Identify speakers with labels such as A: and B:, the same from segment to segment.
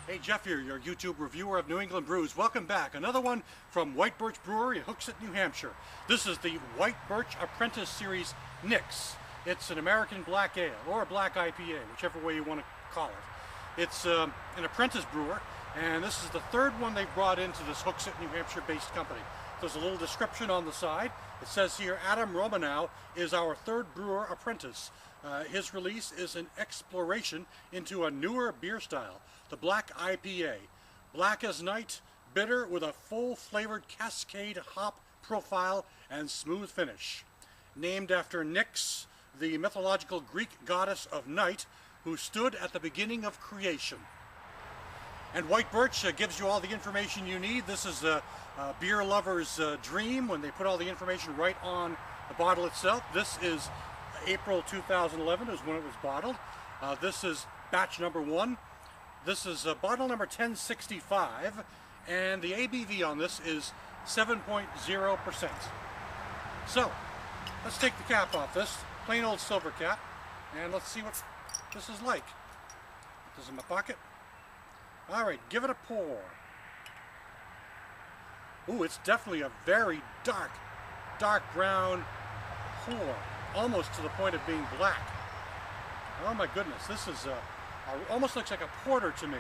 A: Hey, Jeff here, your YouTube reviewer of New England brews. Welcome back. Another one from White Birch Brewery in Hooksett, New Hampshire. This is the White Birch Apprentice Series Nyx. It's an American black ale, or a black IPA, whichever way you want to call it. It's an apprentice brewer, and this is the third one they've brought into this Hooksett, New Hampshire-based company. There's a little description on the side. It says here, Adam Romanow is our third brewer apprentice. His release is an exploration into a newer beer style, the Black IPA. Black as night, bitter with a full-flavored cascade hop profile and smooth finish. Named after Nyx, the mythological Greek goddess of night, who stood at the beginning of creation. And White Birch gives you all the information you need. This is a beer lover's dream when they put all the information right on the bottle itself. This is April 2011 is when it was bottled. This is batch number 1. This is bottle number 1065, and the ABV on this is 7.0%. So, let's take the cap off this, plain old silver cap, and let's see what this is like. Put this in my pocket. Alright, give it a pour. Ooh, it's definitely a very dark brown pour. Almost to the point of being black. Oh my goodness, this is almost looks like a porter to me.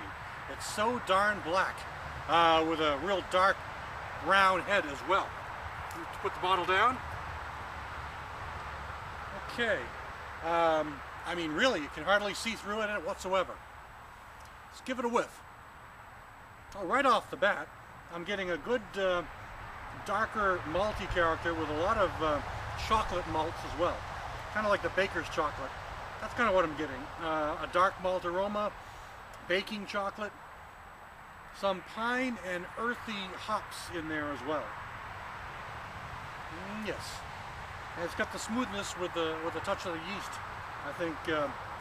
A: It's so darn black, with a real dark brown head as well. Put the bottle down. Okay, I mean really, you can hardly see through it whatsoever. Let's give it a whiff. Oh, right off the bat, I'm getting a good darker malty character with a lot of chocolate malts as well, kind of like the baker's chocolate. That's kind of what I'm getting. A dark malt aroma, baking chocolate, some pine and earthy hops in there as well. Yes, and it's got the smoothness with a touch of the yeast, I think,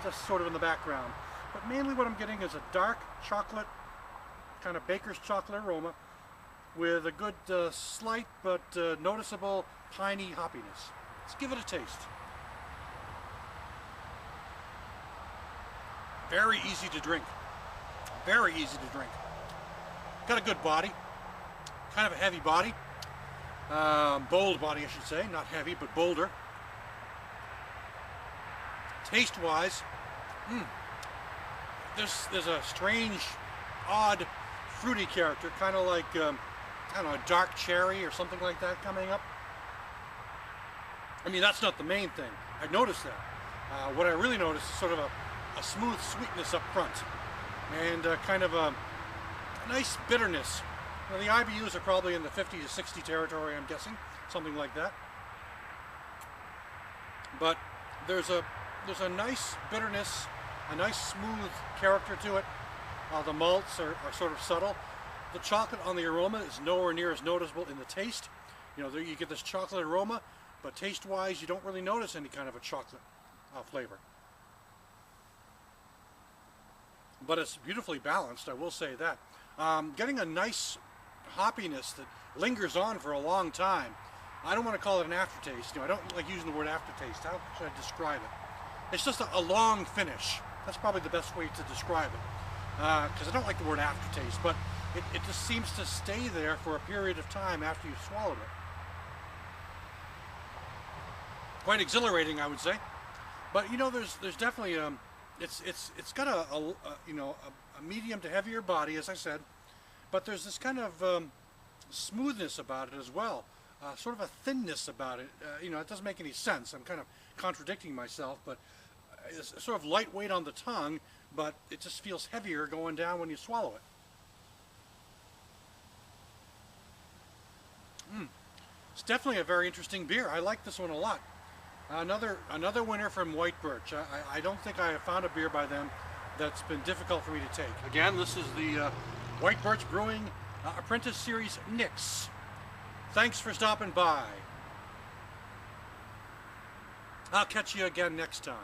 A: just sort of in the background. But mainly what I'm getting is a dark chocolate, kind of baker's chocolate aroma, with a good slight but noticeable piney hoppiness. Let's give it a taste. Very easy to drink. Very easy to drink. Got a good body. Kind of a heavy body. Bold body, I should say. Not heavy, but bolder. Taste-wise, there's a strange, odd, fruity character, kind of like, I don't know, a dark cherry or something like that coming up. I mean, that's not the main thing. I've noticed that. What I really noticed is sort of a smooth sweetness up front, and kind of a nice bitterness. Now, the IBUs are probably in the 50 to 60 territory, I'm guessing, something like that. But there's a nice bitterness, a nice smooth character to it. The malts are sort of subtle. The chocolate on the aroma is nowhere near as noticeable in the taste. You know, you get this chocolate aroma, but taste-wise, you don't really notice any kind of a chocolate flavor. But it's beautifully balanced, I will say that. Getting a nice hoppiness that lingers on for a long time. I don't want to call it an aftertaste. You know, I don't like using the word aftertaste. How should I describe it? It's just a long finish. That's probably the best way to describe it. Because I don't like the word aftertaste, but it just seems to stay there for a period of time after you've swallowed it. Quite exhilarating, I would say. But you know, there's definitely it's got a medium to heavier body, as I said, but there's this kind of smoothness about it as well, sort of a thinness about it. You know, it doesn't make any sense. I'm kind of contradicting myself, but it's sort of lightweight on the tongue, but it just feels heavier going down when you swallow it. It's definitely a very interesting beer. I like this one a lot. Another winner from White Birch. I don't think I have found a beer by them that's been difficult for me to take. Again, this is the White Birch Brewing Apprentice Series Nyx. Thanks for stopping by. I'll catch you again next time.